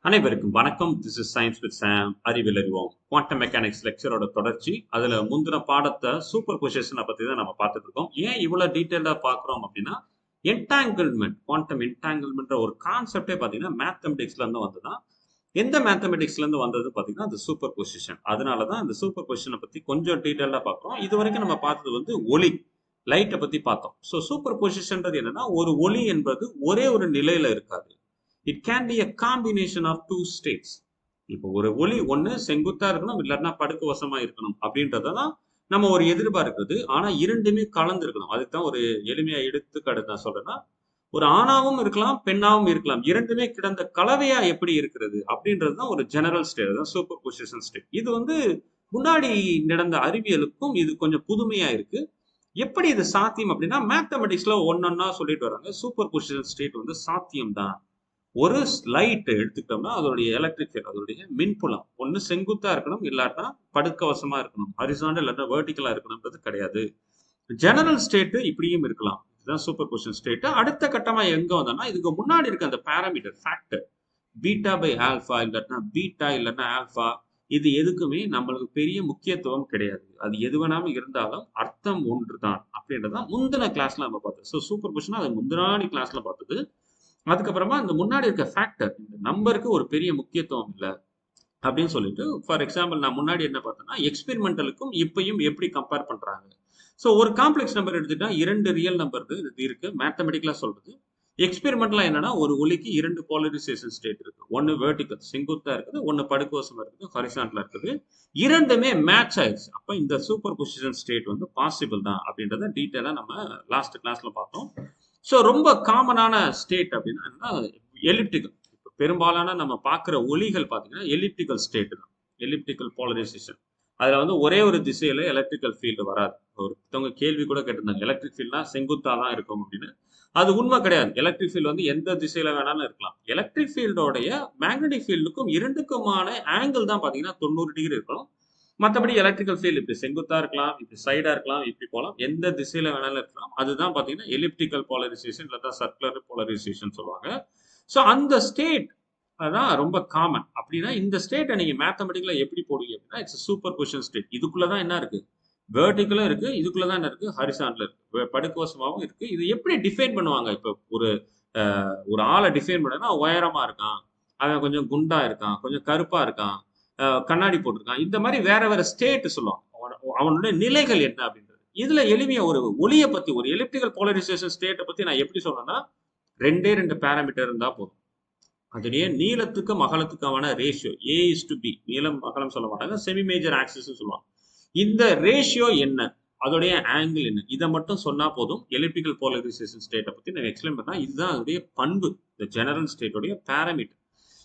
அனைவருக்கும் வணக்கம். This is science with சாம். அறிவியல் அறிவோம். குவாண்டம் மெக்கானிக்ஸ் லெக்சரோட தொடர்ச்சி. அதுல முந்தின பாடத்தை சூப்பர் பொசிஷனை பத்தி தான் நம்ம பார்த்துட்டு இருக்கோம். ஏன் இவ்வளவு டீட்டெயிலா பாக்குறோம் அப்படின்னா, என்டாங்கிள்மெண்ட், குவாண்டம் என்டாங்கிள்மெண்ட் ஒரு கான்செப்டே பாத்தீங்கன்னா மேத்தமெட்டிக்ஸ்ல இருந்து வந்துதான். எந்த மேத்தமெட்டிக்ஸ்ல இருந்து வந்தது பாத்தீங்கன்னா அந்த சூப்பர் பொசிஷன். அதனாலதான் இந்த சூப்பர் பொசிஷனை பத்தி கொஞ்சம் டீட்டெயிலா பார்க்கிறோம். இது வரைக்கும் நம்ம பார்த்தது வந்து ஒளி, லைட்டை பத்தி பார்த்தோம். ஸோ சூப்பர் பொசிஷன்றது என்னன்னா, ஒரு ஒளி என்பது ஒரே ஒரு நிலையில இருக்காது. It can be a combination of two states. இப்போ ஒரு ஒளி ஒண்ணு செங்குத்தா இருக்கணும், இல்லைன்னா படுக்க வசமா இருக்கணும் அப்படின்றதான் நம்ம ஒரு எதிர்பார்க்கிறது. ஆனா இரண்டுமே கலந்து இருக்கணும். அதுக்கு தான் ஒரு எளிமையா எடுத்துக்காட்டு நான் சொல்றேன்னா, ஒரு ஆணாவும் இருக்கலாம், பெண்ணாவும் இருக்கலாம். இரண்டுமே கிடந்த கலவையா எப்படி இருக்கிறது அப்படின்றது தான் ஒரு ஜெனரல் ஸ்டேட், தான் சூப்பர் பொசிஷன் ஸ்டேட். இது வந்து முன்னாடி நடந்த அறிவியலுக்கும் இது கொஞ்சம் புதுமையா இருக்கு. எப்படி இது சாத்தியம் அப்படின்னா, மேத்தமெட்டிக்ஸ்ல ஒன்னொன்னா சொல்லிட்டு வராங்க. சூப்பர் பொசிஷன் ஸ்டேட் வந்து சாத்தியம் தான். ஒரு லைட் எடுத்துக்கிட்டோம்னா அதோடைய எலக்ட்ரிக் ஃபீல்ட், அதோடைய மின்புலம் ஒன்னு செங்குத்தா இருக்கணும், இல்லாட்டா படுக்கவசமா இருக்கணும், ஹரிசாண்டல் இல்லாட்டா வெர்டிகலா இருக்கணும்ன்றது கிடையாது. ஜெனரல் ஸ்டேட் இப்படியும் இருக்கலாம். இதுதான் சூப்பர் பொசிஷன் ஸ்டேட். அடுத்த கட்டமா எங்க வந்தோம்னா, இதுக்கு முன்னாடி இருக்க அந்த parameter factor beta by alpha இல்லாட்டா பீட்டா இல்லாட்டா ஆல்பா, இது எதுக்குமே நம்மளுக்கு பெரிய முக்கியத்துவம் கிடையாது. அது எது வேணாலும் இருந்தாலும் அர்த்தம் ஒன்று தான் அப்படின்றதான் முந்தின கிளாஸ்ல நம்ம பார்த்தோம். ஸோ சூப்பர் பொசிஷன் அது முந்தினாடி கிளாஸ்ல பார்த்தது. அதுக்கப்புறமா இந்த முன்னாடி இருக்க ஃபேக்டர், இந்த நம்பருக்கு ஒரு பெரிய முக்கியத்துவம் இல்லை அப்படின்னு சொல்லிட்டு, ஃபார் எக்ஸாம்பிள் நான் முன்னாடி என்ன பார்த்தேன்னா, எக்ஸ்பெரிமெண்டலுக்கும் இப்பயும் எப்படி கம்பேர் பண்றாங்க. ஸோ ஒரு காம்ப்ளெக்ஸ் நம்பர் எடுத்துட்டா இரண்டு ரியல் நம்பர் இருக்கு மேத்தமெட்டிக்கலா சொல்றது. எக்ஸ்பெரிமெண்ட்லாம் என்னன்னா, ஒரு ஒலிக்கு இரண்டு போலரைசேஷன் ஸ்டேட் இருக்கு. ஒன்னு வெர்டிகல் செங்குத்தா இருக்குது, ஒன்னு படுக்கோசமா இருக்குது, ஹரிசாண்டலா இருக்குது. இரண்டுமே மேட்ச் ஆயிடுச்சு. அப்ப இந்த சூப்பர் பொசிஷன் ஸ்டேட் வந்து பாசிபிள் தான் அப்படின்றத டீட்டெயிலா நம்ம லாஸ்ட் கிளாஸ்ல பார்த்தோம். ஸோ ரொம்ப காமனான ஸ்டேட் அப்படின்னா என்னன்னா எலிப்டிக்கல். இப்போ பெரும்பாலான நம்ம பார்க்குற ஒலிகள் பார்த்தீங்கன்னா எலிப்டிக்கல் ஸ்டேட் தான், எலிப்டிக்கல் போலரைசேஷன். அதில் வந்து ஒரே ஒரு திசையில எலக்ட்ரிக்கல் ஃபீல்டு வராது. ஒருத்தவங்க கேள்வி கூட கேட்டிருந்தாங்க, எலக்ட்ரிக் ஃபீல்ட்னா செங்குத்தா தான் இருக்கும் அப்படின்னு. அது உண்மை கிடையாது. எலக்ட்ரிக் ஃபீல்டு வந்து எந்த திசையில வேணாலும் இருக்கலாம். எலக்ட்ரிக் ஃபீல்டோடைய மேக்னெட்டிக் ஃபீல்டுக்கும் இரண்டுக்குமான ஆங்கிள் தான் பார்த்தீங்கன்னா 90 டிகிரி இருக்கும். மற்றபடி எலக்ட்ரிக்கல் ஃபீல்டு இப்படி செங்குத்தா இருக்கலாம், இப்படி சைடா இருக்கலாம், இப்படி போகலாம், எந்த திசையில வேணாலும் இருக்கலாம். அதுதான் பார்த்தீங்கன்னா எலிப்டிக்கல் போலரைசேஷன் இல்லாட்டா சர்க்குலர் போலரைசேஷன் சொல்லுவாங்க. ஸோ அந்த ஸ்டேட் அதான் ரொம்ப காமன். அப்படின்னா இந்த ஸ்டேட்டை நீங்க மேத்தமெட்டிக்கலா எப்படி போடுவீங்க அப்படின்னா, இட்ஸ் சூப்பர் பொசிஷன் ஸ்டேட். இதுக்குள்ளதான் என்ன இருக்கு, வெர்டிக்கலும் இருக்கு, இதுக்குள்ளதான் என்ன இருக்கு, ஹரிசாண்டல் இருக்கு, படுக்கோசமாவும் இருக்கு. இது எப்படி டிஃபைன் பண்ணுவாங்க? இப்போ ஒரு ஆளை டிஃபைன் பண்ணா உயரமா இருக்கான், அவன் கொஞ்சம் குண்டா இருக்கான், கொஞ்சம் கருப்பா இருக்கான், கண்ணாடி போட்டிருக்கான், இந்த மாதிரி வேற வேற ஸ்டேட் சொல்லுவாங்க. அவனுடைய நிலைகள் என்ன அப்படின்றது. இதுல எளிமையா ஒரு ஒளியை பத்தி, ஒரு எலிப்டிக்கல் போலரைசேஷன் ஸ்டேட்டை பத்தி நான் எப்படி சொல்றேன்னா, ரெண்டு பேராமீட்டர் இருந்தா போதும். அதுலயே நீளத்துக்கும் அகலத்துக்கான ரேஷியோ A:B, நீளம் அகலம் சொல்ல மாட்டாங்க, செமி மேஜர் ஆக்சிஸ் சொல்லுவாங்க. இந்த ரேஷியோ என்ன, அதோடைய ஆங்கிள் என்ன, இதை மட்டும் சொன்னா போதும். எலிப்டிக்கல் போலரைசேஷன் ஸ்டேட்டை பத்தி நான் எக்ஸ்பிளைன் பண்ணா இதுதான் அதோடைய பண்பு, இந்த ஜெனரல் ஸ்டேட்டோடைய பாராமீட்டர்.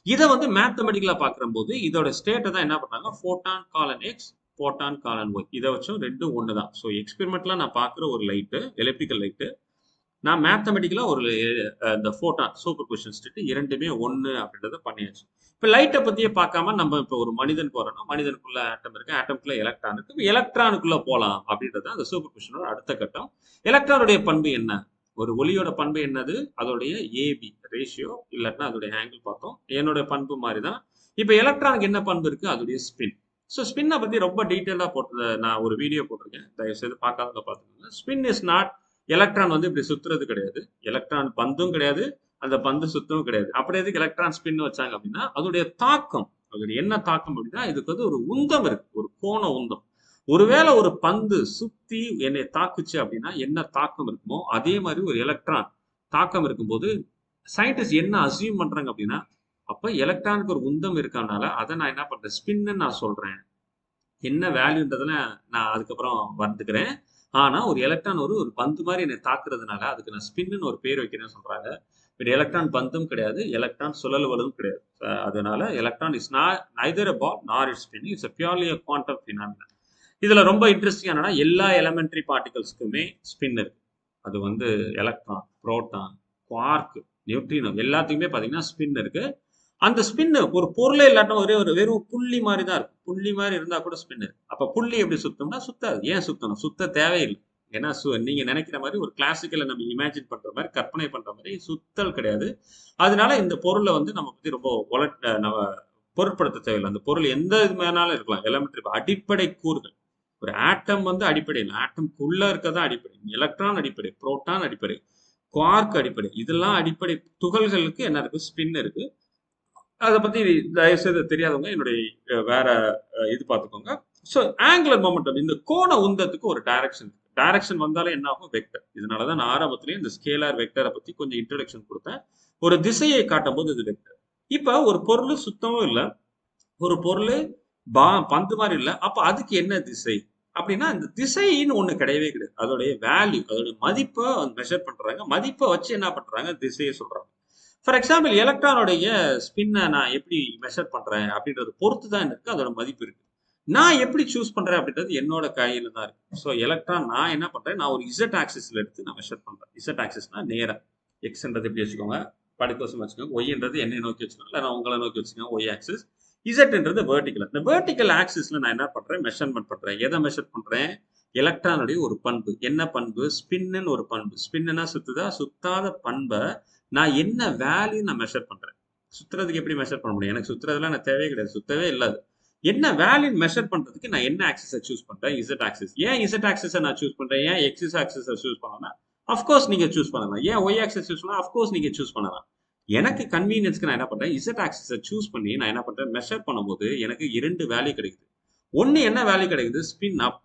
இதை வந்து மேத்தமெட்டிக்கலா பாக்குற போது இதோட ஸ்டேட்டை தான் என்ன பண்றாங்க, போட்டான் காலன் எக்ஸ், போட்டான் காலன் ஒய், இதை வச்சும் ரெண்டும் ஒண்ணுதான். ஸோ எக்ஸ்பெரிமெண்ட்ல நான் பாக்குற ஒரு லைட்டு, எலக்ட்ரிக்கல் லைட்டு, நான் மேத்தமெட்டிக்கலா ஒரு இந்த போட்டான் சூப்பர் பொசிஷன் ஸ்டேட் இரண்டுமே ஒண்ணு அப்படின்றத பண்ணியாச்சு. இப்ப லைட்டை பத்தியே பார்க்காம நம்ம இப்ப ஒரு மனிதன் போறோம்னா, மனிதனுக்குள்ள ஆட்டம் இருக்கு, ஆட்டம்குள்ள எலக்ட்ரான் இருக்கு, இப்ப எலக்ட்ரானுக்குள்ள போலாம் அப்படின்றது அந்த சூப்பர் பொசிஷனோட அடுத்த கட்டம். எலக்ட்ரானுடைய பண்பு என்ன, ஒரு ஒளியோட பண்பு என்னது, அதோடைய ஏபி ரேஷியோ இல்லாட்டினா அதோடைய ஆங்கிள் பார்த்தோம். என்னோட பண்பு மாதிரி தான். இப்ப எலக்ட்ரானுக்கு என்ன பண்பு இருக்கு, அதோடைய ஸ்பின். ஸோ ஸ்பின்னை பத்தி ரொம்ப டீட்டெயிலா போட்டு நான் ஒரு வீடியோ போட்டிருக்கேன், தயவு செய்து பார்க்காதவங்க பார்த்துக்கோங்க. ஸ்பின் இஸ் நாட், எலக்ட்ரான் வந்து இப்படி சுத்துறது கிடையாது, எலக்ட்ரான் பந்தும் கிடையாது, அந்த பந்து சுத்தமும் கிடையாது. அப்படி எதுக்கு எலக்ட்ரான் ஸ்பின் வச்சாங்க அப்படின்னா, அதோடைய தாக்கம், அதோடைய என்ன தாக்கம் அப்படின்னா, இதுக்கு வந்து ஒரு உந்தம் இருக்கு, ஒரு கோண உந்தம். ஒருவேளை ஒரு பந்து சுத்தி என்னை தாக்குச்சு அப்படின்னா என்ன தாக்கம் இருக்குமோ அதே மாதிரி ஒரு எலக்ட்ரான் தாக்கம் இருக்கும்போது சயின்டிஸ்ட் என்ன அசியூம் பண்றாங்க அப்படின்னா, அப்ப எலக்ட்ரானுக்கு ஒரு உந்தம் இருக்கனால அதை நான் என்ன பண்றேன், ஸ்பின்னு நான் சொல்றேன். என்ன வேல்யூன்றதுல நான் அதுக்கப்புறம் வந்துக்கிறேன். ஆனா ஒரு எலக்ட்ரான் ஒரு பந்து மாதிரி என்னை தாக்குறதுனால அதுக்கு நான் ஸ்பின்னு ஒரு பேர் வைக்கிறேன்னு சொல்றாங்க. பட் எலக்ட்ரான் பந்தும் கிடையாது, எலக்ட்ரான் சுழல்வதும் கிடையாது. அதனால electron is neither a ball nor its spin, it's a purely a quantum phenomenon. இதுல ரொம்ப இன்ட்ரெஸ்டிங் என்னன்னா, எல்லா எலமெண்டரி பார்ட்டிகல்ஸ்க்குமே ஸ்பின் இருக்கு. அது வந்து எலக்ட்ரான், புரோட்டான், குவார்க், நியூட்ரினோ எல்லாத்துக்குமே பாத்தீங்கன்னா ஸ்பின் இருக்கு. அந்த ஸ்பின் ஒரு பொருளே இல்லாட்டும் ஒரு வெறும் புள்ளி மாதிரி தான் இருக்கும். புள்ளி மாதிரி இருந்தா கூட ஸ்பின் இருக்கு. அப்ப புள்ளி எப்படி சுத்தம்னா சுத்தாது. ஏன் சுத்தணும், சுத்த தேவையில்லை. ஏன்னா நீங்க நினைக்கிற மாதிரி ஒரு கிளாசிக்கலை நம்ம இமேஜின் பண்ற மாதிரி கற்பனை பண்ற மாதிரி சுத்தல் கிடையாது. அதனால இந்த பொருளை வந்து நம்ம பத்தி ரொம்ப நம்ம பொருட்படுத்த தேவையில்லை. அந்த பொருள் எந்த இது மேனாலும் இருக்கலாம். எலமெண்ட்ரி அடிப்படை கூறுகள். ஒரு ஆட்டம் வந்து அடிப்படை இல்லை, ஆட்டம்குள்ள இருக்கதான் அடிப்படை. எலக்ட்ரான் அடிப்படை, புரோட்டான் அடிப்படை, குவார்க் அடிப்படை. இதெல்லாம் அடிப்படை. துகள்களுக்கு என்ன இருக்கு? ஸ்பின் இருக்கு. அதை பத்தி தயவு செய்து தெரியாதவங்க என்னுடைய வேற இது பார்த்துக்கோங்க. ஸோ ஆங்குலர் மொமெண்டம், இந்த கோண உந்தத்துக்கு ஒரு டைரக்ஷன் இருக்கு. டைரக்ஷன் வந்தாலே என்ன ஆகும்? வெக்டர். இதனாலதான் நான் ஆரம்பத்திலேயே இந்த ஸ்கேலார் வெக்டரை பத்தி கொஞ்சம் இன்ட்ரோடக்ஷன் கொடுத்தேன். ஒரு திசையை காட்டும் போது இது வெக்டர். இப்ப ஒரு பொருள் சுத்தமும் இல்லை, ஒரு பொருள் பந்து மாதிரி இல்லை, அப்ப அதுக்கு என்ன திசை அப்படின்னா, இந்த திசைன்னு ஒண்ணு கிடையவே கிடையாது. அதோடைய வேல்யூ, அதோடைய மதிப்பை மெஷர் பண்றாங்க. மதிப்பை வச்சு என்ன பண்றாங்க? திசையை சொல்றாங்க. ஃபார் எக்ஸாம்பிள், எலக்ட்ரானோடைய ஸ்பின்னை நான் எப்படி மெஷர் பண்றேன் அப்படின்றது பொறுத்து தான் இருக்கு அதோட மதிப்பு இருக்கு. நான் எப்படி சூஸ் பண்றேன் அப்படின்றது என்னோட கையில தான் இருக்கு. ஸோ எலக்ட்ரான் நான் என்ன பண்றேன்? நான் ஒரு இசட் ஆக்சிஸ்ல எடுத்து நான் மெஷர் பண்றேன். இசட் ஆக்சிஸ்னா நேரம். எக்ஸ்ன்றது எப்படி வச்சுக்கோங்க, படுக்கோசம் வச்சுக்கோங்க. ஒய்ன்றது என்னை நோக்கி வச்சுக்கோங்க, இல்லை நான் உங்களை நோக்கி வச்சுக்கோங்க, ஒய் ஆக்சிஸ். இசட்ன்றது வெர்டிகல். இந்த வெர்டிகல் ஆக்சிஸ்ல நான் என்ன பண்றேன்? மெஷர்மெண்ட் பண்றேன். எதை மெஷர் பண்றேன்? எலக்ட்ரானுடைய ஒரு பண்பு. என்ன பண்பு? ஸ்பின்னு ஒரு பண்பு. ஸ்பின்னா சுத்துதா? சுத்தாத பண்பை நான் என்ன வேல்யூ நான் மெஷர் பண்றேன். சுத்துறதுக்கு எப்படி மெஷர் பண்ண முடியும்? எனக்கு சுத்துறதுலாம் எனக்கு தேவையே கிடையாது, சுத்தவே இல்லாது. என்ன வேல்யூ மெஷர் பண்றதுக்கு நான் என்ன ஆக்சிஸை சூஸ் பண்றேன்? Z axis. ஏன் இசட் ஆக்சிஸை நான் சூஸ் பண்றேன்? ஏன் எக்ஸிஸ் ஆக்சிஸை சூஸ் பண்ணலாம்? அஃப்கோர்ஸ் நீங்க சூஸ் பண்ணலாம். ஏன் ஒய் ஆக்சிஸ் சூஸ் பண்ணலாம்? அஃப்கோர்ஸ் நீங்க சூஸ் பண்ணலாம். எனக்கு கன்வீனியன்ஸ்க்கு நான் என்ன பண்றேன்? இசட் ஆக்சிஸை சூஸ் பண்ணி நான் என்ன பண்றேன்? மெஷர் பண்ணும்போது எனக்கு 2 வேல்யூ கிடைக்குது. ஒன்னு என்ன வேல்யூ கிடைக்குது? ஸ்பின் அப்.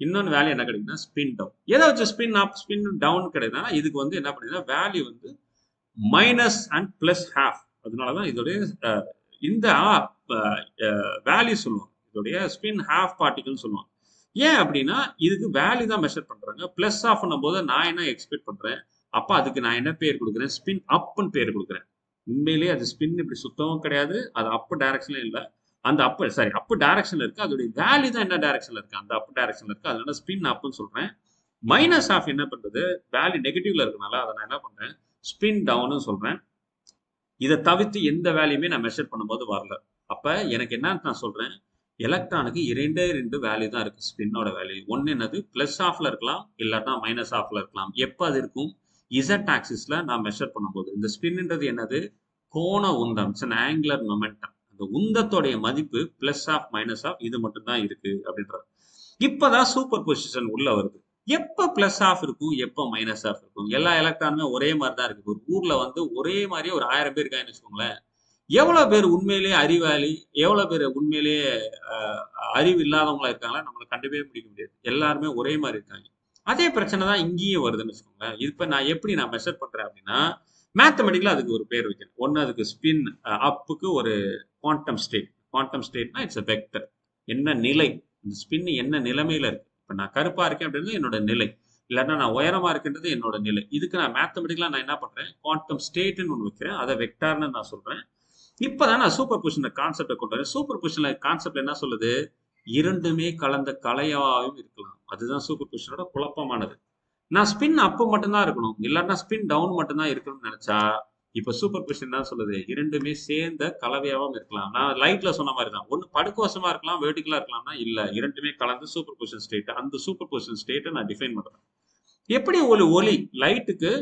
இன்னொன்று வேல்யூ என்ன கிடைக்குதுன்னா ஸ்பின் டவுன். எதை வச்சு ஸ்பின் அப் ஸ்பின் டவுன் கிடைக்குதுன்னா, இதுக்கு வந்து என்ன பண்ணுதுன்னா வேல்யூ வந்து மைனஸ் அண்ட் பிளஸ் ஹாஃப். அதனாலதான் இதோடைய இந்த வேல்யூ சொல்லுவாங்க. இதோடைய ஸ்பின் ஹாஃப் பார்ட்டிகல் சொல்லுவாங்க. ஏன் அப்படின்னா, இதுக்கு வேல்யூ தான் மெஷர் பண்றாங்க. பிளஸ் ஆஃப் போது நான் என்ன எக்ஸ்பெக்ட் பண்றேன்? அப்ப அதுக்கு நான் என்ன பேர் கொடுக்குறேன்? ஸ்பின் அப்னு பேர் கொடுக்குறேன். உண்மையிலேயே அது ஸ்பின் இப்படி சுத்தமும் கிடையாது, அது அப் டைரக்ஷன்ல இல்லை. அந்த அப் அப் டைரக்ஷன்ல இருக்கு. அதோடைய வேல்யூ தான் என்ன டைரக்ஷன்ல இருக்கு? அந்த அப் டைரக்ஷன்ல இருக்கு. அதனால ஸ்பின் அப்னு சொல்றேன். மைனஸ் ஆஃப் என்ன பண்றது? வேல்யூ நெகட்டிவ்ல இருக்கனால அதை நான் என்ன பண்றேன்? ஸ்பின் டவுன் சொல்றேன். இதை தவிர்த்து எந்த வேல்யூமே நான் மெஷர் பண்ணும்போது வரல. அப்ப எனக்கு என்னன்னு நான் சொல்றேன்? எலக்ட்ரானுக்கு 2 வேல்யூ தான் இருக்கு. ஸ்பின்னோட வேல்யூ ஒன்னு என்னது? பிளஸ் ஆஃப்ல இருக்கலாம், இல்லாட்டா மைனஸ் ஆஃப்ல இருக்கலாம். எப்ப அது இருக்கும்? இசட் ஆக்சிஸ்ல நான் மெஷர் பண்ணும்போது. இந்த ஸ்பின்ன்றது என்னது? கோண உந்தம். It's an angular momentum. அந்த உந்தத்தோடைய மதிப்பு பிளஸ் ஆஃப் மைனஸ் ஆஃப் இது மட்டும் தான் இருக்கு அப்படின்றது. இப்பதான் சூப்பர் பொசிஷன் உள்ள வருது. எப்ப பிளஸ் ஆஃப் இருக்கும், எப்ப மைனஸ் ஆஃப் இருக்கும்? எல்லா எலக்ட்ரானுமே ஒரே மாதிரி தான் இருக்கு. ஒரு ஊர்ல வந்து ஒரே மாதிரியே ஒரு 1000 பேர் இருக்காங்கன்னு வச்சுக்கோங்களேன். எவ்வளவு பேர் உண்மையிலேயே அறிவாளி, எவ்வளவு பேர் உண்மையிலேயே அறிவு இல்லாதவங்களா இருக்காங்களா? நம்மளை கண்டுபிடிக்கவே முடிக்க முடியாது. எல்லாருமே ஒரே மாதிரி இருக்காங்க. அதே பிரச்சனை தான் இங்கேயும் வருதுன்னு வச்சுக்கோங்களேன். இப்ப நான் எப்படி நான் மெஷர் பண்றேன் அப்படின்னா, மேத்தமெட்டிக்கலா அதுக்கு ஒரு பேர் வைக்கிறேன். ஒன்னு அதுக்கு ஸ்பின் அப்புக்கு ஒரு குவாண்டம் ஸ்டேட். குவாண்டம் ஸ்டேட்னா இட்ஸ் a வெக்டர். என்ன நிலை, இந்த ஸ்பின் என்ன நிலைமையில இருக்கு? இப்ப நான் கருப்பா இருக்கேன் அப்படின்றது என்னோட நிலை, இல்லாட்டா நான் உயரமா இருக்கின்றது என்னோட நிலை. இதுக்கு நான் மேத்தமெட்டிக்கலா நான் என்ன பண்றேன்? குவாண்டம் ஸ்டேட்னு ஒன்று வைக்கிறேன். அதை வெக்டார்னு நான் சொல்றேன். இப்பதான் நான் சூப்பர் பொசிஷன் கான்செப்டை கொண்டு வரேன். சூப்பர் பொசிஷன் கான்செப்ட் என்ன சொல்லுது? இரண்டுமே கலந்த கலையாகவும் இருக்கலாம். அதுதான் சூப்பர் பொசிஷனோட குழப்பமானது. நான் ஸ்பின் அப் மட்டும்தான் இருக்கணும், இல்லாட்டா ஸ்பின் டவுன் மட்டும்தான் இருக்கணும்னு நினைச்சா, இப்ப சூப்பர் பொசிஷன் தான் சொல்லுது இரண்டுமே சேர்ந்த கலவையாவும் இருக்கலாம். நான் லைட்ல சொன்ன மாதிரி தான். ஒன்னு படுக்கோசமா இருக்கலாம், வெர்டிகலா இருக்கலாம்னா இல்ல, இரண்டுமே கலந்து சூப்பர் பொசிஷன் ஸ்டேட். அந்த சூப்பர் பொசிஷன் ஸ்டேட்டை நான் டிஃபைன் பண்றேன். எப்படி ஒரு ஒளி லைட்டுக்கு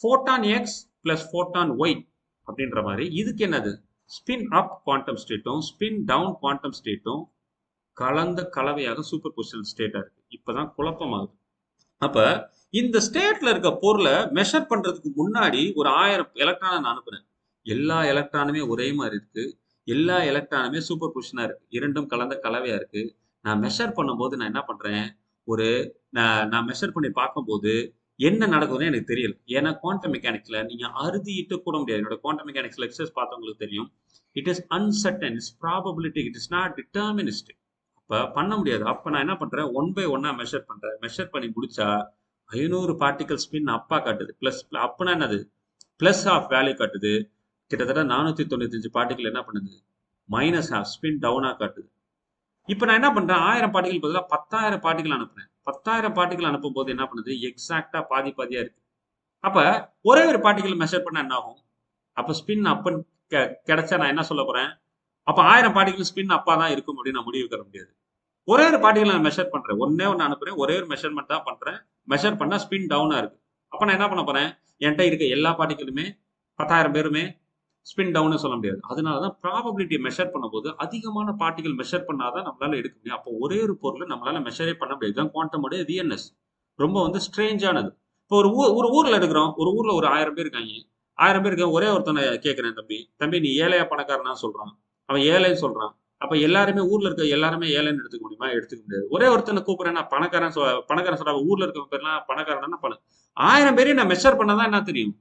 photon x plus photon y அப்படின்ற மாதிரி, இதுக்கு என்னது? ஸ்பின் அப் குவாண்டம் ஸ்டேட்டும் ஸ்பின் டவுன் குவாண்டம் ஸ்டேட்டும் கலந்த கலவையாக சூப்பர் பொசிஷன் ஸ்டேட்டா இருக்கு. இப்பதான் குழப்பமாகுது. அப்ப இந்த ஸ்டேட்ல இருக்க பொருளை மெஷர் பண்றதுக்கு முன்னாடி ஒரு 1000 எலக்ட்ரானை நான் அனுப்புறேன். எல்லா எலக்ட்ரானுமே ஒரே மாதிரி இருக்கு. எல்லா எலக்ட்ரானுமே சூப்பர் பொசிஷனா இருக்கு. இரண்டும் கலந்த கலவையா இருக்கு. நான் மெஷர் பண்ணும்போது நான் என்ன பண்றேன்? ஒரு நான் மெஷர் பண்ணி பார்க்கும்போது என்ன நடக்குதுன்னு எனக்கு தெரியல. ஏன்னா குவாண்டம் மெக்கானிக்ஸ்ல நீங்க அறுதிட்டு கூட முடியாது. என்னோட குவாண்டம் மெக்கானிக்ஸ் லெக்சர்ஸ் பார்த்தவங்களுக்கு தெரியும். It is uncertain, it's probability, it is not deterministic. அப்ப பண்ண முடியாது. அப்ப நான் என்ன பண்றேன்? 1 by 1 மெஷர் பண்றேன். மெஷர் பண்ணி முடிச்சா 500 பார்ட்டிகல் ஸ்பின் அப்பா காட்டுது. பிளஸ் அப்பனா என்னது? பிளஸ் ஆஃப் வேல்யூ காட்டுது. கிட்டத்தட்ட 495 பார்ட்டிகல் என்ன பண்ணுது? மைனஸ் ஆஃப் ஸ்பின் டவுனா காட்டுது. இப்ப நான் என்ன பண்றேன்? 1000 பார்ட்டிகல் பதிலாக 10,000 பார்ட்டிகல் அனுப்புறேன். 10,000 பார்ட்டிகல் அனுப்பும் போது என்ன பண்ணுது? எக்ஸாக்டா பாதி பாதியா இருக்கு. அப்ப ஒரே ஒரு பார்ட்டிகல் மெஷர் பண்ண என்ன ஆகும்? அப்ப ஸ்பின் அப்பன் கிடைச்சா நான் என்ன சொல்ல போறேன்? அப்ப 1000 பார்ட்டிகல் ஸ்பின் அப்பா தான் இருக்கும் அப்படின்னு நான் முடிவு தர முடியாது. ஒரே ஒரு பார்ட்டிகல் நான் மெஷர் பண்றேன். ஒன்னே ஒன்னு அனுப்புறேன். ஒரே ஒரு மெஷர்மெண்ட் தான் பண்றேன். மெஷர் பண்ணா ஸ்பின் டவுனா இருக்கு. அப்ப நான் என்ன பண்ண போறேன், என்கிட்ட இருக்க எல்லா பார்ட்டிகளுமே 10,000 பேருமே ஸ்பின் டவுன் சொல்ல முடியாது. அதனாலதான் ப்ராபபிலிட்டி மெஷர் பண்ணும்போது அதிகமான பார்ட்டிகள் மெஷர் பண்ணாதான் நம்மளால எடுக்க முடியும். அப்போ ஒரே ஒரு பொருள் நம்மளால மெஷரே பண்ண முடியாது. இதுதான் குவாண்டமோட விஎன்எஸ். ரொம்ப வந்து ஸ்ட்ரேஞ்சானது. இப்போ ஒரு ஊர்ல எடுக்கிறோம். ஒரு ஊர்ல ஒரு 1000 பேர் இருக்காங்க. 1000 பேர் இருக்க ஒரே ஒருத்தனை கேட்கிறேன், தம்பி நீ ஏழையா பணக்காரனா சொல்றான். அவன் ஏழைன்னு சொல்றான். அப்ப எல்லாருமே ஊர்ல இருக்க எல்லாருமே ஏழைன்னு எடுத்துக்க முடியுமா? எடுத்துக்க முடியாது. ஒரே ஒருத்தனை கூப்பிடுறேன், நான் பணக்காரன் சொல்ற ஊர்ல இருக்க பேர்லாம் பணக்காரனா 1000 பேரையும் நான் மெஷர் பண்ணதான் என்ன தெரியும்?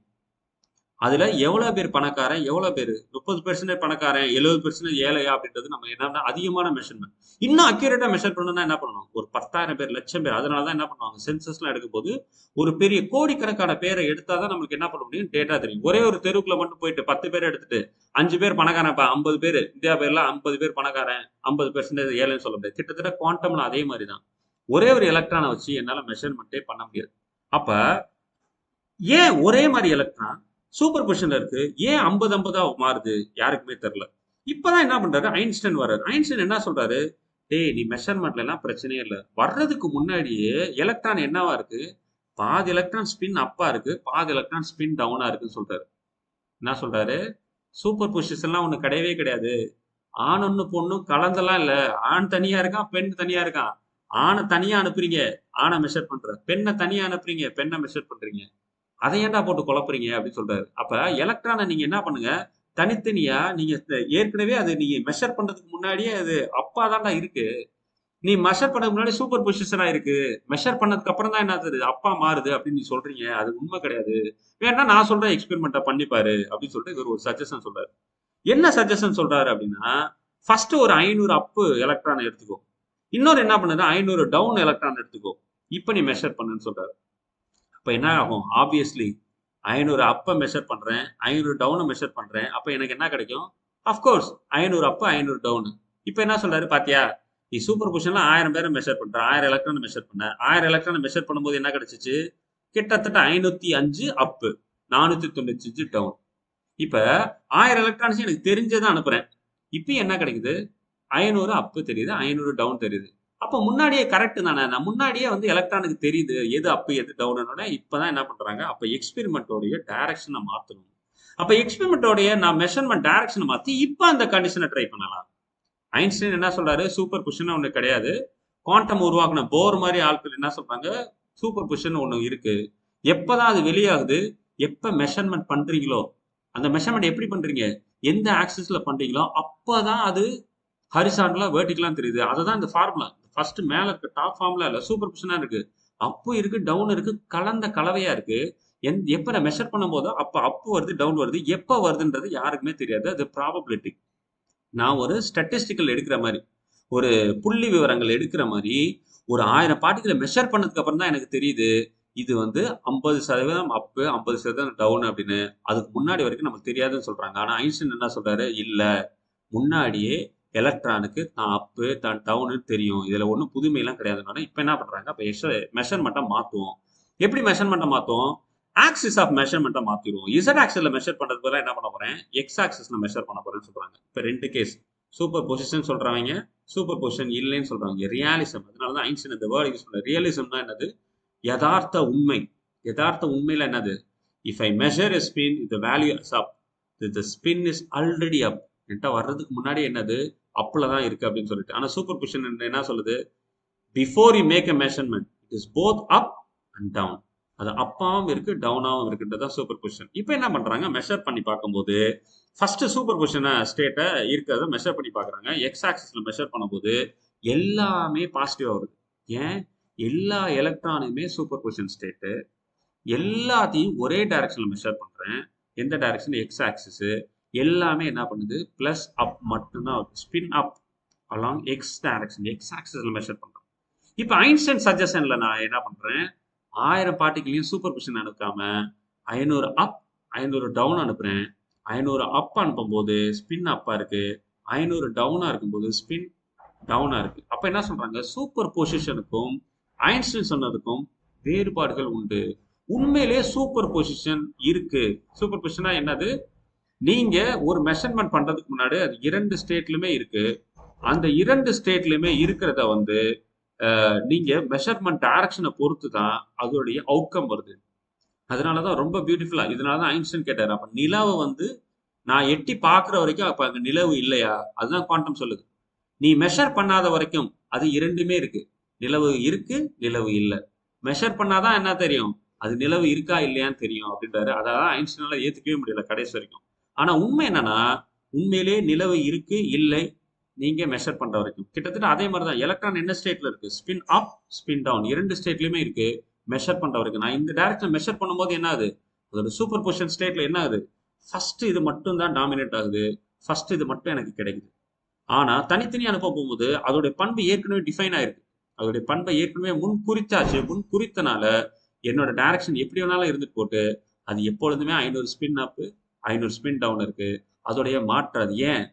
அதுல எவ்வளவு பேர் பணக்காரன், எவ்வளவு பேர் 30% பணக்காரன், 70% ஏழையா அப்படின்றது நம்ம என்னன்னா அதிகமான மெஷர்மெண்ட். இன்னும் அக்யூரேட்டா மெஷர் பண்ணணும்னா என்ன பண்ணணும்? ஒரு 10,000 பேர், லட்சம் பேர். அதனாலதான் என்ன பண்ணுவாங்க, சென்சஸ்லாம் எடுக்கும் போது ஒரு பெரிய கோடிக்கணக்கான பேரை எடுத்தாதான் நம்மளுக்கு என்ன பண்ண முடியும், டேட்டா தெரியும். ஒரே ஒரு தெருவுக்குள்ள மட்டும் போயிட்டு 10 பேர் எடுத்துட்டு 5 பேர் பணக்காரன், 50 பேர் இந்தியா பேர்ல 50 பேர் பணக்காரன், 50% ஏழைன்னு சொல்ல முடியாது. கிட்டத்தட்ட குவாண்டம்ல அதே மாதிரிதான். ஒரே ஒரு எலக்ட்ரானை வச்சு என்னால மெஷர்மெண்ட்டே பண்ண முடியாது. அப்ப ஏன் ஒரே மாதிரி எலக்ட்ரான் சூப்பர் பொசிஷன்ல இருக்கு, ஏன் 50-50 மாறுது? யாருக்குமே தெரியல. இப்பதான் என்ன பண்றாரு, ஐன்ஸ்டைன் வர்றாரு. ஐன்ஸ்டைன் என்ன சொல்றாரு, டேய் நீ மெஷர்மெண்ட்ல எல்லாம் பிரச்சனையே இல்லை, வர்றதுக்கு முன்னாடியே எலக்ட்ரான் என்னவா இருக்கு, பாதி எலக்ட்ரான் ஸ்பின் அப்பா இருக்கு, பாதி எலக்ட்ரான் ஸ்பின் டவுனா இருக்குன்னு சொல்றாரு. என்ன சொல்றாரு, சூப்பர் பொசிஷன்லாம் ஒண்ணு கிடையவே கிடையாது. ஆண் ஒண்ணு பொண்ணும் கலந்தெல்லாம் இல்ல. ஆண் தனியா இருக்கான், பெண் தனியா இருக்கான். ஆணை தனியா அனுப்புறீங்க, ஆணை மெஷர் பண்ற. பெண்ணை தனியா அனுப்புறீங்க, பெண்ணை மெஷர் பண்றீங்க. அதை ஏன்டா போட்டு குழப்புறீங்க அப்படின்னு சொல்றாரு. அப்ப எலக்ட்ரானை நீங்க என்ன பண்ணுங்க, தனித்தனியா நீங்க ஏற்கனவே அது நீங்க மெஷர் பண்றதுக்கு முன்னாடியே அது அப்பா தான்டா இருக்கு. நீ மெஷர் பண்ணதுக்கு முன்னாடி சூப்பர் பொசிஷனா இருக்கு. மெஷர் பண்ணதுக்கு அப்புறம் தான் என்ன ஆகுது, அப்பா மாறுது அப்படின்னு நீ சொல்றீங்க. அது உண்மை கிடையாது. வேணா நான் சொல்ற எக்ஸ்பெரிமெண்ட்டை பண்ணிப்பாரு அப்படின்னு சொல்லிட்டு இவர் ஒரு சஜஷன் சொல்றாரு. என்ன சஜஷன் சொல்றாரு அப்படின்னா, ஃபர்ஸ்ட் ஒரு 500 அப்பு எலக்ட்ரான் எடுத்துக்கோ, இன்னொரு என்ன பண்ணுது 500 டவுன் எலக்ட்ரான் எடுத்துக்கோ, இப்ப நீ மெஷர் பண்ணுன்னு சொல்றாரு. அப்ப என்ன ஆகும், ஆப்வியஸ்லி 500 அப்ப மெஷர் பண்றேன், 500 டவுனை மெஷர் பண்றேன். அப்ப எனக்கு என்ன கிடைக்கும், அப்கோர்ஸ் 500 அப் 500 டவுன். இப்ப என்ன சொல்றாரு பாத்தியா, நீ சூப்பர் பொசிஷன்ல 1000 பேரை மெஷர் பண்ற, 1000 எலக்ட்ரான் மெஷர் பண்ண, 1000 எலக்ட்ரான் மெஷர் பண்ணும்போது என்ன கிடைச்சிச்சு, கிட்டத்தட்ட 505 அப் 495 டவுன். இப்ப 1000 எலக்ட்ரான்ஸ் எனக்கு தெரிஞ்சதான் அனுப்புறேன். இப்ப என்ன கிடைக்குது, 500 அப் தெரியுது, 500 டவுன் தெரியுது. அப்ப முன்னாடியே கரெக்ட் தானே, நான் முன்னாடியே வந்து எலக்ட்ரானுக்கு தெரியுது எது அப் எது டவுன். இப்பதான் என்ன பண்றாங்க, அப்ப எக்ஸ்பெரிமெண்டோடைய டைரக்ஷனை மாத்தணும். அப்ப எக்ஸ்பெரிமெண்டோடைய நான் மெஷர்மெண்ட் டைரக்ஷனை மாத்தி இப்ப அந்த கண்டிஷனை ட்ரை பண்ணலாம். ஐன்ஸ்டைன் என்ன சொல்றாரு, சூப்பர் பொசிஷன் ஒண்ணு கிடையாது. குவாண்டம் உருவாக்குன போர் மாதிரி ஆட்கள் என்ன சொல்றாங்க, சூப்பர் பொசிஷன் ஒண்ணு இருக்கு. எப்பதான் அது வெளியாகுது, எப்ப மெஷர்மெண்ட் பண்றீங்களோ, அந்த மெஷர்மெண்ட் எப்படி பண்றீங்க, எந்த ஆக்சிஸ்ல பண்றீங்களோ அப்பதான் அது ஹரிசாண்டலா வெர்டிகலா தெரியுது. அதுதான் இந்த ஃபார்முலா. ஃபர்ஸ்ட் மேல இருக்க டாப் ஃபார்முலா இல்ல, சூப்பர் பொசிஷனா இருக்கு, அப்பு இருக்கு, டவுன் இருக்கு, கலந்த கலவையா இருக்கு. எப்ப நான் மெஷர் பண்ணும் போதோ அப்ப அப்பு வருது, டவுன் வருது. எப்ப வருதுன்றது யாருக்குமே தெரியாது. அது ப்ராபபிலிட்டி. நான் ஒரு ஸ்டாட்டிஸ்டிக்கல் எடுக்கிற மாதிரி, ஒரு புள்ளி விவரங்கள் எடுக்கிற மாதிரி, ஒரு 1000 பார்ட்டிகளை மெஷர் பண்ணதுக்கு அப்புறம் தான் எனக்கு தெரியுது இது வந்து 50% அப்பு 50% டவுன் அப்படின்னு. அதுக்கு முன்னாடி வரைக்கும் நமக்கு தெரியாதுன்னு சொல்றாங்க. ஆனா ஐன்ஸ்டைன் என்ன சொல்றாரு, இல்ல முன்னாடியே எலக்ட்ரானுக்கு தான் அப்பு தான் டவுனு தெரியும், இதுல ஒன்றும் புதுமையெல்லாம் கிடையாதுன்னா இப்ப என்ன பண்றாங்க, அப்ப மெஷர்மெண்ட்டை மாத்துவோம். எப்படி மெஷர்மெண்ட்டை மாத்துவோம், ஆக்சிஸ் ஆஃப் மெஷர்மெண்ட்டை மாத்திடுவோம். இசட் ஆக்சிஸ்ல மெஷர் பண்றது பதிலா என்ன பண்ண போறேன், எக்ஸ் ஆக்சிஸ்ல மெஷர் பண்ண போறேன்னு சொல்றாங்க. இப்ப ரெண்டு கேஸ், சூப்பர் பொசிஷன் சொல்றாங்க, சூப்பர் பொசிஷன் இல்லைன்னு சொல்றாங்க. ரியாலிசம், அதனாலதான் ஐன்ஸ்டைன் இந்த வேர்ட் யூஸ் பண்ற. ரியலிசம்னா என்னது, யதார்த்த உண்மை. யதார்த்த உண்மையில என்னது, if I measure a spin the value is up, the spin is already அப். என்கிட்ட வர்றதுக்கு முன்னாடி என்னது அப்ல தான் இருக்கு அப்படின்னு சொல்லிட்டு. ஆனா சூப்பர் பொசிஷன் என்ன சொல்லுது, before you make a measurement it is both up and down. அது அப்பாவும் இருக்கு டவுனாவும் இருக்குன்றதான் சூப்பர் பொசிஷன். இப்போ என்ன பண்றாங்க, மெஷர் பண்ணி பார்க்கும்போது ஃபர்ஸ்ட் சூப்பர் பொசிஷனை ஸ்டேட்டை இருக்கிறத மெஷர் பண்ணி பார்க்குறாங்க. எக்ஸ் ஆக்சிஸ்ல மெஷர் பண்ணும்போது எல்லாமே பாசிட்டிவா வருது. ஏன், எல்லா எலக்ட்ரானுமே சூப்பர் பொசிஷன் ஸ்டேட்டு, எல்லாத்தையும் ஒரே டைரக்ஷன்ல மெஷர் பண்றேன். எந்த டைரக்ஷன், எக்ஸ் ஆக்சிஸ். எல்லாமே என்ன பண்ணுது, பிளஸ் அப் மட்டும்தான் வருது. Spin up along x direction, x ஆக்சிஸ்ல மெஷர் பண்றேன். இப்போ ஐன்ஸ்டைன் சஜஷன்ல நான் என்ன பண்றேன், 1000 பார்ட்டிகளையும் சூப்பர் பொசிஷன் அனுப்பாம 500 அப் 500 டவுன் அனுப்புறேன். 500 அப் அனுப்பும்போது ஸ்பின் அப்பா இருக்கு, 500 டவுனா இருக்கும்போது ஸ்பின் டவுனா இருக்கு. அப்ப என்ன சொல்றாங்க, சூப்பர் பொசிஷனுக்கும் ஐன்ஸ்டைன் சொன்னதுக்கும் வேறுபாடுகள் உண்டு. உண்மையிலேயே சூப்பர் பொசிஷன் இருக்கு. சூப்பர் பொசிஷனா என்னது, நீங்க ஒரு மெஷர்மெண்ட் பண்றதுக்கு முன்னாடி அது 2 ஸ்டேட்லயுமே இருக்கு. அந்த 2 ஸ்டேட்லயுமே இருக்கிறத வந்து நீங்க மெஷர்மெண்ட் டைரக்ஷனை பொறுத்து தான் அதோடைய அவுட்கம் வருது. அதனாலதான் ரொம்ப பியூட்டிஃபுல்லா இதனாலதான் ஐன்ஸ்டைன் கேட்டாரு, அப்ப நிலவை வந்து நான் எட்டி பார்க்குற வரைக்கும் அப்ப அங்க நிலவு இல்லையா? அதுதான் குவாண்டம் சொல்லுது. நீ மெஷர் பண்ணாத வரைக்கும் அது இரண்டுமே இருக்கு. நிலவு இருக்கு, நிலவு இல்ல. மெஷர் பண்ணாதான் என்ன தெரியும்? அது நிலவு இருக்கா இல்லையான்னு தெரியும் அப்படின்றாரு. அதான் ஐன்ஸ்டைனால ஏத்துக்கவே முடியல கடைசி வரைக்கும். ஆனா உண்மை என்னன்னா, உண்மையிலே நிலவு இருக்கு, இல்லை, நீங்க மெஷர் பண்ற வரைக்கும். கிட்டத்தட்ட அதே மாதிரி தான் எலக்ட்ரான் என்ன ஸ்டேட்ல இருக்கு? ஸ்பின் அப், ஸ்பின் டவுன் இரண்டு ஸ்டேட்லயுமே இருக்கு. மெஷர் பண்ற வரைக்கும். நான் இந்த டைரக்ஷன் மெஷர் பண்ணும்போது என்ன ஆகுது? அதோட சூப்பர் பொசிஷன் ஸ்டேட்ல என்ன ஆகுது? ஃபர்ஸ்ட் இது மட்டும் தான் டாமினேட் ஆகுது. ஃபர்ஸ்ட் இது மட்டும் எனக்கு கிடைக்குது. ஆனா தனித்தனியா அனுப்ப போகும்போது அதோடைய பண்பு ஏற்கனவே டிஃபைன் ஆயிருக்கு. அதோடைய பண்பை ஏற்கனவே முன் குறிச்சாச்சு. முன் குறித்தனால என்னோட டைரக்ஷன் எப்படி வேணாலும் இருந்துட்டு போட்டு அது எப்பொழுதுமே 500 ஸ்பின் அப், 500 ஸ்பின் டவுன் இருக்கு. அதோடைய மாற்றாது. ஏன்?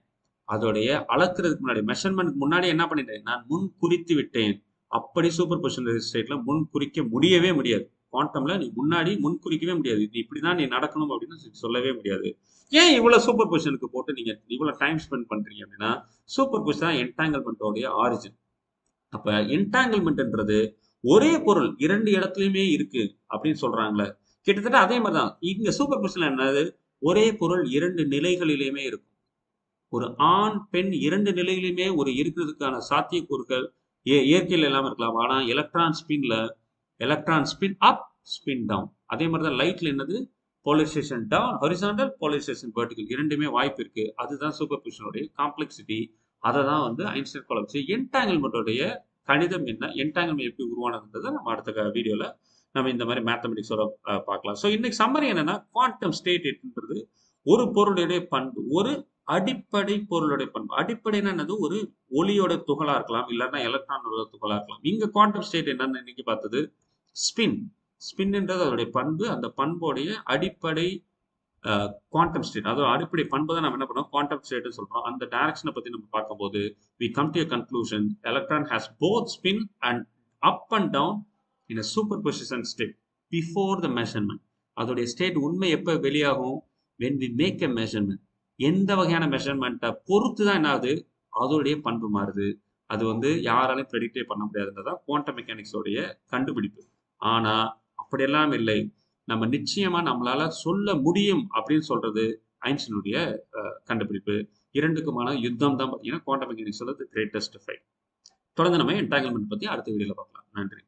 அதோடைய அளக்குறதுக்கு முன்னாடி மெஷர்மெண்ட்க்கு முன்னாடி என்ன பண்ணிட்டேன்? நான் முன் குறித்து விட்டேன். அப்படி சூப்பர் பொசிஷன் ஸ்டேட்ல முன் குறிக்க முடியவே முடியாது. குவாண்டம்ல நீ முன்னாடி முன் குறிக்கவே முடியாது. இது இப்படிதான் நீ நடக்கணும் அப்படின்னு சொல்லவே முடியாது. ஏன் இவ்வளவு சூப்பர் பொசிஷனுக்கு போட்டு நீங்க இவ்வளவு டைம் ஸ்பெண்ட் பண்றீங்க அப்படின்னா, சூப்பர் பொசிஷன் தான் என்டாங்கிள்மெண்டோடைய ஆரிஜின். அப்ப என்டாங்கிள்மெண்ட்ன்றது ஒரே பொருள் இரண்டு இடத்துலயுமே இருக்கு அப்படின்னு சொல்றாங்களே, கிட்டத்தட்ட அதே மாதிரிதான் இங்க சூப்பர் பொசிஷன் என்னது? ஒரே பொருள் இரண்டு நிலைகளிலுமே இருக்கும். ஒரு ஆண் பெண் இரண்டு நிலையிலுமே ஒரு இருக்கிறதுக்கான சாத்தியக்கூறுகள் இயற்கையில் எல்லாம் இருக்கலாம். ஆனா electron spin up, spin down. அதே மாதிரி தான் லைட்ல என்னது? Polarisation down, horizontal, polarisation vertical இரண்டுமே வாய்ப்பு இருக்கு. அதுதான் சூப்பர் பொசிஷனுடைய காம்ப்ளெக்சிட்டி. அதை தான் வந்து ஐன்ஸ்டைன் கொலப்ஸ். என்டாங்கிள்மெண்ட்டோடைய கணிதம் என்ன, என்டாங்கிள்மெண்ட் எப்படி உருவானதுன்றதை நம்ம அடுத்த வீடியோல நம்ம இந்த மாதிரி மேத்தமெட்டிக்ஸோட பார்க்கலாம். ஸோ இன்னைக்கு சம்மரி என்னன்னா, குவாண்டம் ஸ்டேட்ன்றது ஒரு பொருளுடைய பண்பு, ஒரு அடிப்படை பொருளுடைய பண்பு. அடிப்படைனா என்னது? ஒரு ஒளியோட துகளா இருக்கலாம், இல்லைன்னா எலக்ட்ரானோட துகளா இருக்கலாம். இங்க குவாண்டம் ஸ்டேட் என்னன்னு இன்னைக்கு பார்த்தது ஸ்பின். ஸ்பின்ன்றது அதோடைய பண்பு. அந்த பண்புடைய அடிப்படை குவாண்டம் ஸ்டேட், அதோட அடிப்படை பண்பு தான் நம்ம என்ன பண்ணோம்? குவாண்டம் ஸ்டேட்னு சொல்றோம். அந்த டைரக்ஷனை பத்தி நம்ம பார்க்கும்போது we come to a conclusion electron has both spin and up and down in a superposition state before the measurement. அதோடைய ஸ்டேட் உண்மை எப்ப வெளியாகும்? when we make a measurement. எந்த வகையான மெஷர்மெண்ட்டை பொறுத்து தான் என்ன ஆகுது? அதோடைய பண்பு மாறுது. அது வந்து யாராலையும் ப்ரெடிக்டே பண்ண முடியாதுன்றதான் குவாண்டம் மெக்கானிக்ஸோடைய கண்டுபிடிப்பு. ஆனா அப்படியெல்லாம் இல்லை. நம்ம நிச்சயமா நம்மளால சொல்ல முடியும் அப்படின்னு சொல்றது ஐன்ஸ்டீனுடைய கண்டுபிடிப்பு. இரண்டுக்குமான யுத்தம் தான் பார்த்தீங்கன்னா குவாண்டம் மெக்கானிக்ஸ் கிரேட்டஸ்ட் ஃபைட். தொடர்ந்து நம்ம என்டாங்கிள்மெண்ட் பத்தி அடுத்த வீடியோல பார்க்கலாம். நன்றி.